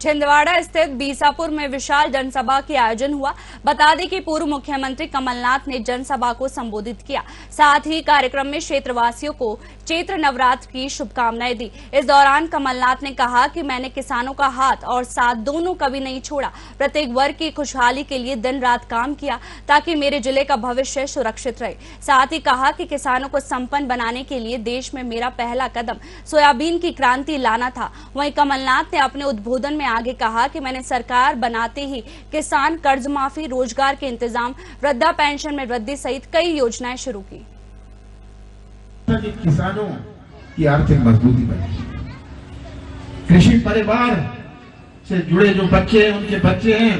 छिंदवाड़ा स्थित बीसापुर में विशाल जनसभा के आयोजन हुआ। बता दें कि पूर्व मुख्यमंत्री कमलनाथ ने जनसभा को संबोधित किया। साथ ही कार्यक्रम में क्षेत्रवासियों को चैत्र नवरात्र की शुभकामनाएं दी। इस दौरान कमलनाथ ने कहा कि मैंने किसानों का हाथ और साथ दोनों कभी नहीं छोड़ा। प्रत्येक वर्ग की खुशहाली के लिए दिन रात काम किया ताकि मेरे जिले का भविष्य सुरक्षित रहे। साथ ही कहा कि किसानों को संपन्न बनाने के लिए देश में मेरा पहला कदम सोयाबीन की क्रांति लाना था। वहीं कमलनाथ ने अपने उद्बोधन में आगे कहा कि मैंने सरकार बनाते ही किसान कर्ज माफी, रोजगार के इंतजाम, वृद्धा पेंशन में वृद्धि सहित कई योजनाएं शुरू की। किसानों की आर्थिक मजबूती बनी। कृषि परिवार से जुड़े जो बच्चे हैं, उनके बच्चे हैं,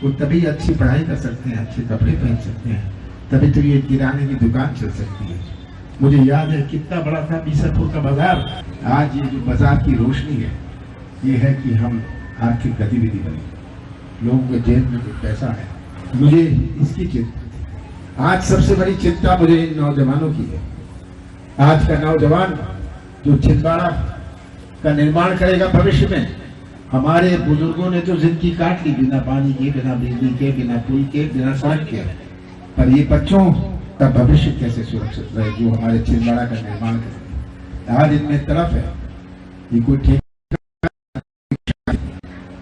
वो तभी अच्छी पढ़ाई कर सकते हैं, अच्छे कपड़े पहन सकते हैं, तभी तो ये किराने की दुकान चल सकती है। मुझे याद है कितना बड़ा था बीसापुर का बाजार। आज ये जो बाजार की रोशनी है, ये है कि हम आर्थिक गतिविधि बनी, लोगों के जेब में जो पैसा है। मुझे इसकी चिंता थी। आज सबसे बड़ी चिंता मुझे इन नौजवानों की है। आज का नौजवान जो छिंदवाड़ा का निर्माण करेगा भविष्य में। हमारे बुजुर्गों ने तो जिंदगी काट ली बिना पानी के, बिना बिजली के, बिना पुल के, बिना सड़क के, पर ये बच्चों का भविष्य कैसे सुरक्षित रहे जो हमारे छिंदवाड़ा का निर्माण करेंगे। आज इनमें तरफ है, ये कोई ठीक,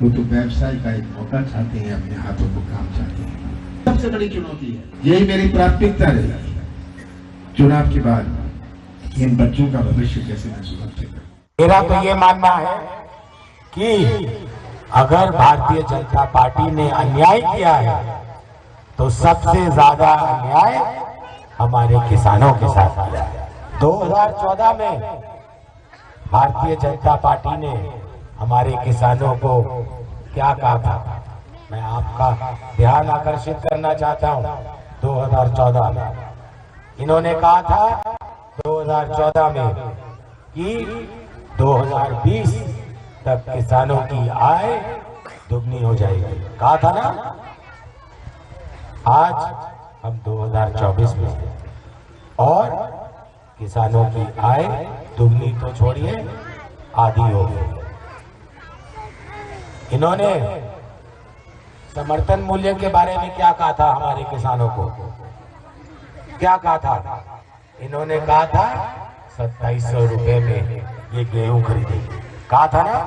वो तो व्यवसाय का एक मौका चाहते हैं, अपने हाथों को काम चाहते हैं। सबसे बड़ी चुनौती है, यही मेरी प्राथमिकता रहेगी चुनाव के बाद, इन बच्चों का भविष्य कैसे मैं सुरक्षित करूं। मेरा तो ये मानना है कि अगर भारतीय जनता पार्टी ने अन्याय किया है तो सबसे ज्यादा अन्याय हमारे किसानों के साथ किया है। 2014 में भारतीय जनता पार्टी ने हमारे किसानों को क्या कहा था, मैं आपका ध्यान आकर्षित करना चाहता हूं। 2014 में इन्होंने कहा था 2014 में कि 2020 तक किसानों की आय दुगनी हो जाएगी, कहा था ना। आज हम 2024 में हैं और किसानों की आय दुगनी तो छोड़िए, आधी हो गई। इन्होंने समर्थन मूल्य के बारे में क्या कहा था हमारे किसानों को, क्या कहा था? इन्होंने कहा था 2700 रुपए में ये गेहूं खरीदेंगे, कहा था ना।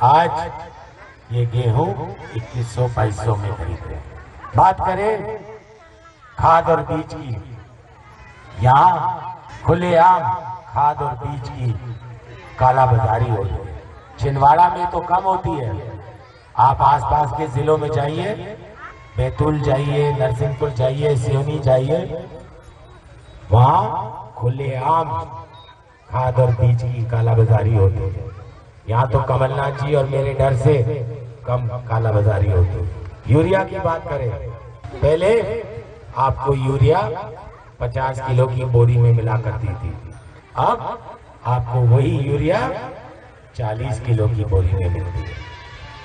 आज ये गेहूं 2100-2200 में खरीद रहे हैं। बात करें खाद और बीज की, यहाँ खुलेआम खाद और बीज की कालाबाजारी हो रही है। छिंदवाड़ा में तो कम होती है, आप आसपास के जिलों में जाइए, बैतूल जाइए, नरसिंहपुर जाइए, सिवनी जाइए, वहां खुलेआम खाद और बीज की कालाबाजारी होती है। यहाँ तो कमलनाथ जी और मेरे डर से कम कालाबाजारी होती है। यूरिया की बात करें, पहले आपको यूरिया 50 किलो की बोरी में मिला करती थी, अब आपको वही यूरिया 40 किलो की बोरी में मिलती है,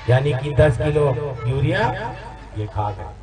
यानी कि 10 किलो यूरिया ये खा गए।